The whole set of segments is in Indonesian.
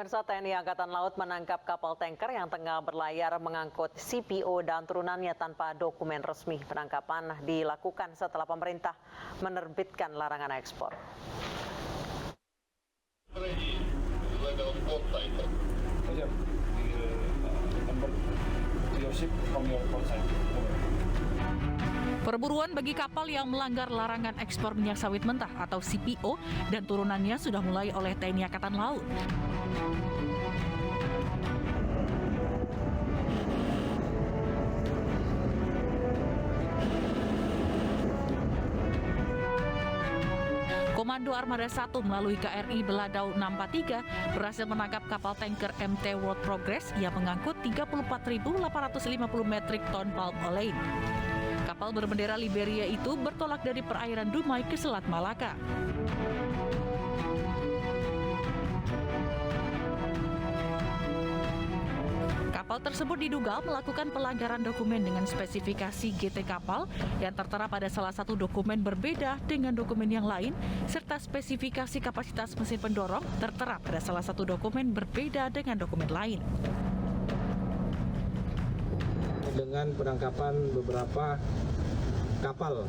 Pemirsa, TNI Angkatan Laut menangkap kapal tanker yang tengah berlayar mengangkut CPO dan turunannya tanpa dokumen resmi. Penangkapan dilakukan setelah pemerintah menerbitkan larangan ekspor. Perburuan bagi kapal yang melanggar larangan ekspor minyak sawit mentah atau CPO dan turunannya sudah mulai oleh TNI Angkatan Laut. Komando Armada 1 melalui KRI Beladau 643 berhasil menangkap kapal tanker MT World Progress yang mengangkut 34.850 metrik ton palm oil. Kapal berbendera Liberia itu bertolak dari perairan Dumai ke Selat Malaka. Kapal tersebut diduga melakukan pelanggaran dokumen dengan spesifikasi GT kapal yang tertera pada salah satu dokumen berbeda dengan dokumen yang lain, serta spesifikasi kapasitas mesin pendorong tertera pada salah satu dokumen berbeda dengan dokumen lain. Dengan penangkapan beberapa kapal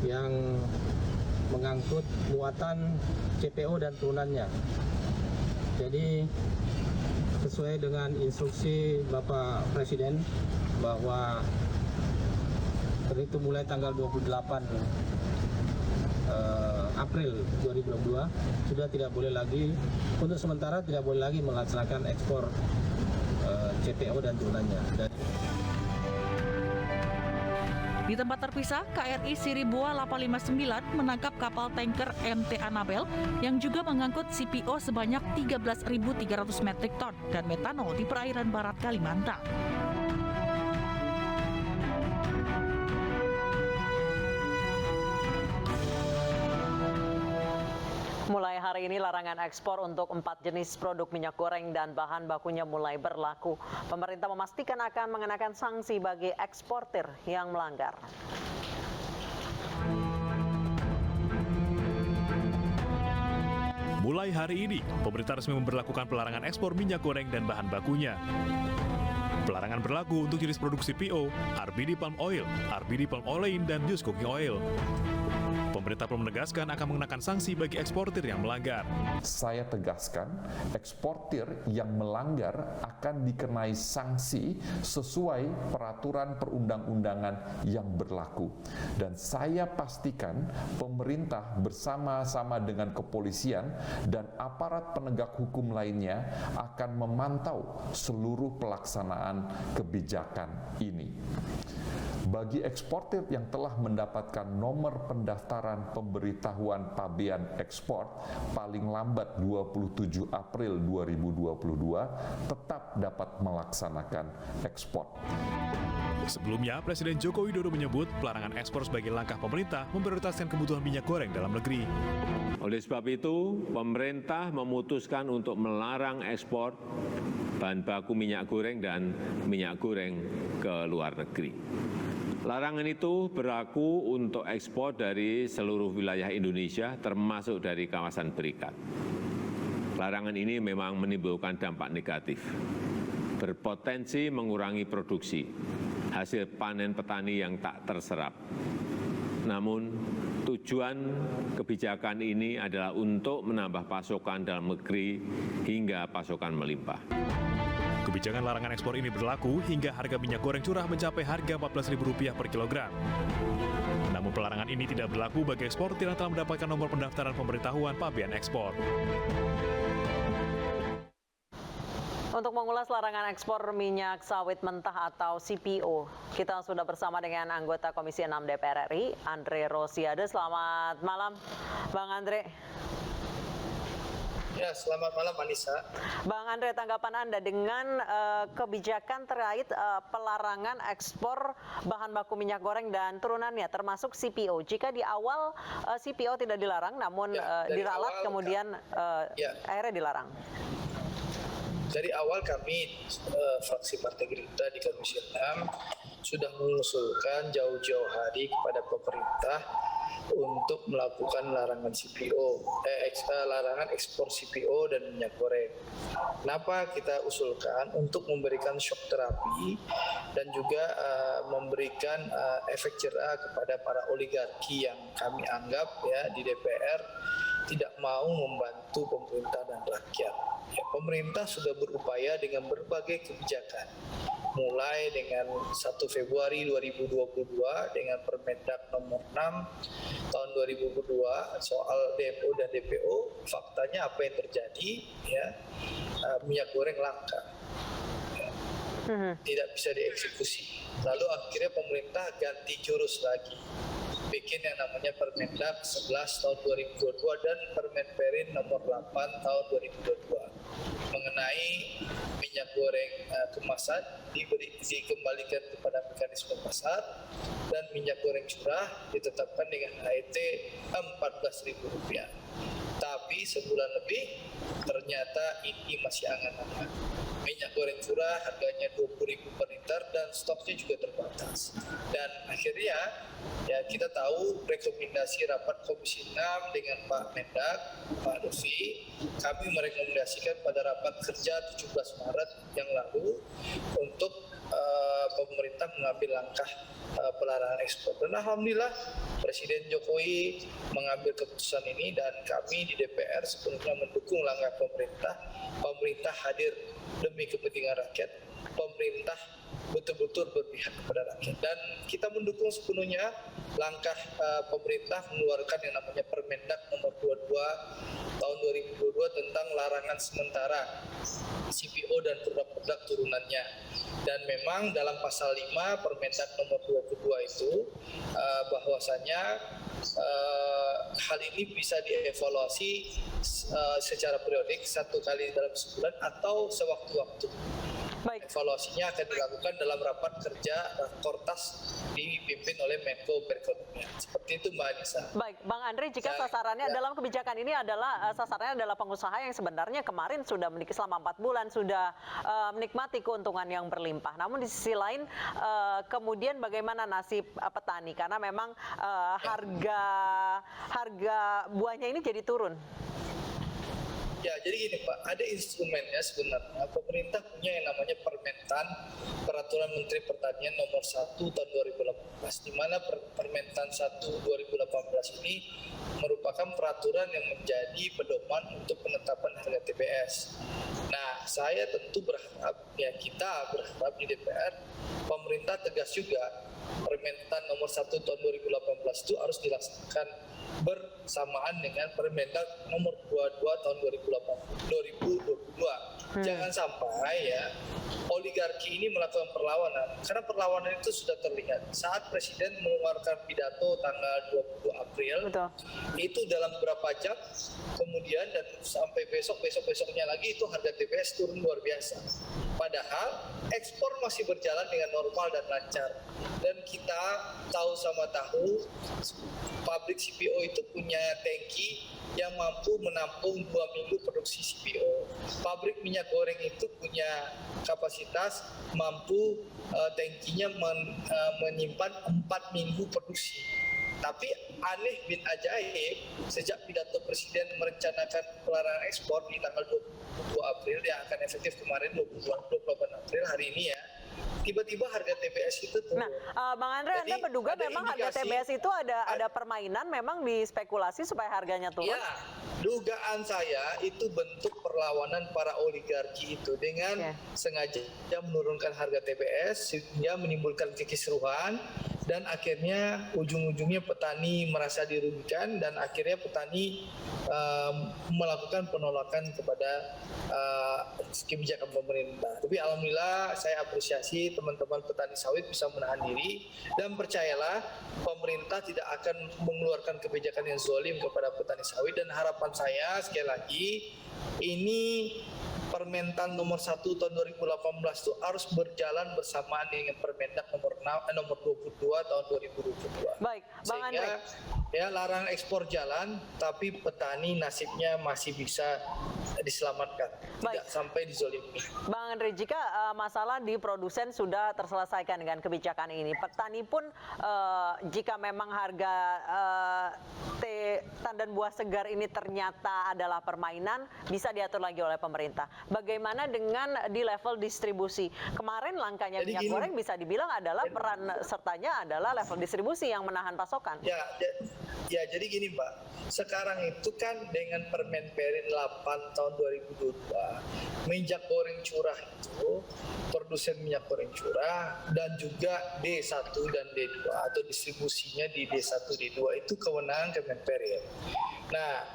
yang mengangkut muatan CPO dan turunannya. Jadi sesuai dengan instruksi Bapak Presiden bahwa itu mulai tanggal 28 April 2022 sudah tidak boleh lagi, untuk sementara tidak boleh lagi melaksanakan ekspor CPO dan turunannya. Di tempat terpisah, KRI Siribua 859 menangkap kapal tanker MT Annabel yang juga mengangkut CPO sebanyak 13.300 metrik ton dan metanol di perairan barat Kalimantan. Mulai hari ini larangan ekspor untuk 4 jenis produk minyak goreng dan bahan bakunya mulai berlaku. Pemerintah memastikan akan mengenakan sanksi bagi eksportir yang melanggar. Mulai hari ini, pemerintah resmi memberlakukan pelarangan ekspor minyak goreng dan bahan bakunya. Pelarangan berlaku untuk jenis produk CPO, RBD palm oil, RBD palm olein, dan used cooking oil. Pemerintah pun menegaskan akan mengenakan sanksi bagi eksportir yang melanggar. Saya tegaskan, eksportir yang melanggar akan dikenai sanksi sesuai peraturan perundang-undangan yang berlaku. Dan saya pastikan pemerintah bersama-sama dengan kepolisian dan aparat penegak hukum lainnya akan memantau seluruh pelaksanaan kebijakan ini. Bagi eksportir yang telah mendapatkan nomor pendaftaran pemberitahuan pabean ekspor paling lambat 27 April 2022 tetap dapat melaksanakan ekspor. Sebelumnya, Presiden Joko Widodo menyebut pelarangan ekspor sebagai langkah pemerintah memprioritaskan kebutuhan minyak goreng dalam negeri. Oleh sebab itu, pemerintah memutuskan untuk melarang ekspor bahan baku minyak goreng dan minyak goreng ke luar negeri. Larangan itu berlaku untuk ekspor dari seluruh wilayah Indonesia, termasuk dari kawasan berikat. Larangan ini memang menimbulkan dampak negatif, berpotensi mengurangi produksi, hasil panen petani yang tak terserap. Namun, tujuan kebijakan ini adalah untuk menambah pasokan dalam negeri hingga pasokan melimpah. Kebijakan larangan ekspor ini berlaku hingga harga minyak goreng curah mencapai harga Rp14.000 per kilogram. Namun pelarangan ini tidak berlaku bagi eksportir yang telah mendapatkan nomor pendaftaran pemberitahuan pabean ekspor. Untuk mengulas larangan ekspor minyak sawit mentah atau CPO, kita sudah bersama dengan anggota Komisi 6 DPR RI, Andre Rosiade. Selamat malam, Bang Andre. Ya, selamat malam Anissa. Bang Andre, tanggapan Anda dengan kebijakan terkait pelarangan ekspor bahan baku minyak goreng dan turunannya termasuk CPO. Jika di awal CPO tidak dilarang namun diralat kemudian akhirnya dilarang. Dari awal kami fraksi Partai Gerindra di Komisi 6 sudah mengusulkan jauh-jauh hari kepada pemerintah untuk melakukan larangan larangan ekspor CPO dan minyak goreng. Kenapa kita usulkan? Untuk memberikan shock terapi dan juga memberikan efek jerah kepada para oligarki yang kami anggap ya di DPR tidak mau membantu pemerintah dan rakyat. Ya, pemerintah sudah berupaya dengan berbagai kebijakan, mulai dengan 1 Februari 2022 dengan Permendak nomor 6 tahun 2022 soal DMO dan DPO. Faktanya apa yang terjadi? Ya, minyak goreng langka, tidak bisa dieksekusi. Lalu akhirnya pemerintah ganti jurus lagi, bikin yang namanya Permendak 11 tahun 2022 dan Permenperin nomor 8 tahun 2022 mengenai minyak goreng kemasan dikembalikan kepada mekanisme pasar dan minyak goreng curah ditetapkan dengan HET Rp14.000. Tapi sebulan lebih ternyata ini masih angan-angan. Minyak goreng curah harganya Rp20.000 per liter dan stoknya juga terbatas. Dan akhirnya ya kita tahu rekomendasi rapat Komisi 6 dengan Pak Mendak, Pak Lutfi, kami merekomendasikan pada rapat kerja 17 Maret yang lalu untuk pemerintah mengambil langkah pelarangan ekspor. Dan alhamdulillah Presiden Jokowi mengambil keputusan ini dan kami di DPR sepenuhnya mendukung langkah pemerintah. Pemerintah hadir demi kepentingan rakyat. Pemerintah betul-betul berpihak kepada rakyat. Dan kita mendukung sepenuhnya langkah pemerintah mengeluarkan yang namanya Permendak nomor 22 tahun 2022 tentang larangan sementara CPO dan produk-produk turunannya. Dan memang dalam pasal 5 Permendak nomor 22 itu bahwasanya hal ini bisa dievaluasi secara periodik 1 kali dalam sebulan atau sewaktu-waktu. Baik. Evaluasinya akan dilakukan dalam rapat kerja Kortas dipimpin oleh Menko Perekonomian. Seperti itu Mbak Anissa. Baik, Bang Andre, jika sasarannya dalam kebijakan ini adalah sasarannya adalah pengusaha yang sebenarnya kemarin sudah selama 4 bulan sudah menikmati keuntungan yang berlimpah. Namun di sisi lain kemudian bagaimana nasib petani karena memang harga buahnya ini jadi turun. Ya, jadi gini Pak, ada instrumennya sebenarnya. Pemerintah punya yang namanya Permentan, Peraturan Menteri Pertanian nomor 1 tahun 2018, di mana Permentan 1 2018 ini merupakan peraturan yang menjadi pedoman untuk penetapan harga TBS. Nah, saya tentu berharap, ya kita berharap di DPR, pemerintah tegas juga Permentan nomor 1 tahun 2018 itu harus dilaksanakan bersamaan dengan Permendak nomor 22 tahun 2022. Jangan sampai ya oligarki ini melakukan perlawanan, karena perlawanan itu sudah terlihat saat Presiden mengeluarkan pidato tanggal 20 April. Betul. Itu dalam beberapa jam kemudian dan sampai besoknya lagi itu harga TBS turun luar biasa. Padahal ekspor masih berjalan dengan normal dan lancar. Dan kita tahu pabrik CPO itu punya tangki yang mampu menampung 2 minggu produksi CPO. Pabrik minyak goreng itu punya kapasitas mampu tangkinya menyimpan 4 minggu produksi. Tapi aneh bin ajaib, sejak pidato Presiden merencanakan pelarangan ekspor di tanggal 22 April yang akan efektif kemarin 28 April hari ini ya, tiba-tiba harga TBS itu turun. Nah, Bang Andre, Anda menduga memang harga TBS itu ada permainan memang dispekulasi supaya harganya turun? Ya, dugaan saya itu bentuk perlawanan para oligarki itu dengan sengaja menurunkan harga TBS sehingga menimbulkan kekisruhan dan akhirnya ujung-ujungnya petani merasa dirugikan dan akhirnya petani melakukan penolakan kepada kebijakan pemerintah. Tapi alhamdulillah saya apresiasi teman-teman petani sawit bisa menahan diri dan percayalah pemerintah tidak akan mengeluarkan kebijakan yang zalim kepada petani sawit dan harapan saya sekali lagi ini Permentan nomor 1 tahun 2018 itu harus berjalan bersamaan dengan Permendak nomor 22 tahun 2022. Baik, Bang Andre. Ya, larangan ekspor jalan, tapi petani nasibnya masih bisa diselamatkan, tidak sampai dizolimi. Bang Bang Andre, jika masalah di produsen sudah terselesaikan dengan kebijakan ini, petani pun jika memang harga tandan buah segar ini ternyata adalah permainan, bisa diatur lagi oleh pemerintah. Bagaimana dengan di level distribusi? Kemarin langkanya Jadi minyak gini, goreng bisa dibilang adalah peran sertanya adalah level distribusi yang menahan pasokan. Ya, jadi gini Mbak, sekarang itu kan dengan Permen Perin 8 tahun 2022, minyak goreng curah itu, produsen minyak goreng curah dan juga D1 dan D2 atau distribusinya di D1, D2 itu kewenangan Kemenperin. Nah,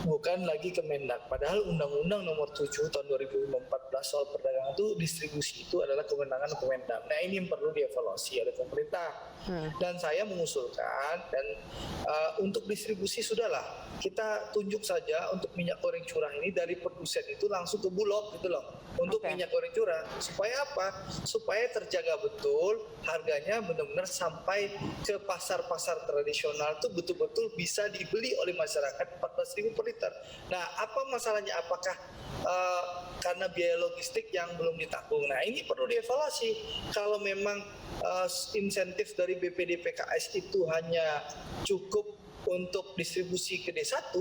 bukan lagi Kemendak. Padahal Undang-Undang Nomor 7 tahun 2014 soal perdagangan itu distribusi itu adalah kewenangan Kemendak. Nah, ini yang perlu dievaluasi oleh pemerintah. Dan saya mengusulkan dan untuk distribusi sudahlah kita tunjuk saja untuk minyak goreng curah ini dari produsen itu langsung ke Bulog gitu loh untuk minyak goreng curah. Supaya apa? Supaya terjaga betul harganya benar-benar sampai ke pasar-pasar tradisional itu betul-betul bisa dibeli oleh masyarakat 14.000 per liter. Nah, apa masalahnya? Apakah karena biaya logistik yang belum ditanggung? Nah, ini perlu dievaluasi. Kalau memang insentif dari BPD PKS itu hanya cukup untuk distribusi ke D1,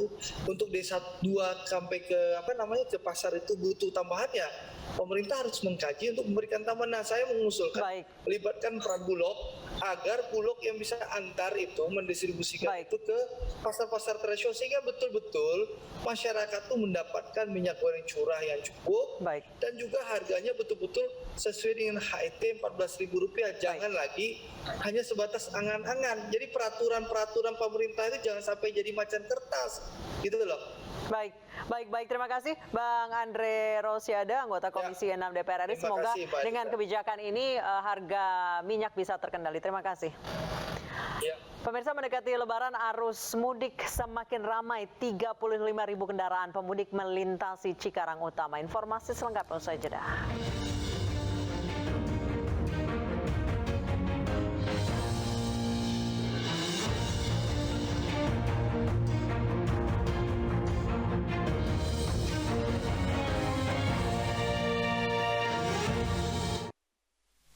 untuk D2 sampai ke ke pasar itu butuh tambahannya. Pemerintah harus mengkaji untuk memberikan tambahan. Nah, saya mengusulkan melibatkan peran Bulog agar Bulog yang bisa antar itu mendistribusikan itu ke pasar-pasar tradisional sehingga betul-betul masyarakat tuh mendapatkan minyak goreng curah yang cukup dan juga harganya betul-betul sesuai dengan HET Rp14.000. Jangan lagi hanya sebatas angan-angan. Jadi peraturan-peraturan pemerintah itu jangan sampai jadi macan kertas, gitu loh. Baik. Terima kasih Bang Andre Rosiada, anggota Komisi 6 DPR RI. Semoga dengan kebijakan ini harga minyak bisa terkendali. Terima kasih. Pemirsa, mendekati Lebaran, arus mudik semakin ramai. 35.000 kendaraan pemudik melintasi Cikarang Utama. Informasi selengkapnya usai jeda.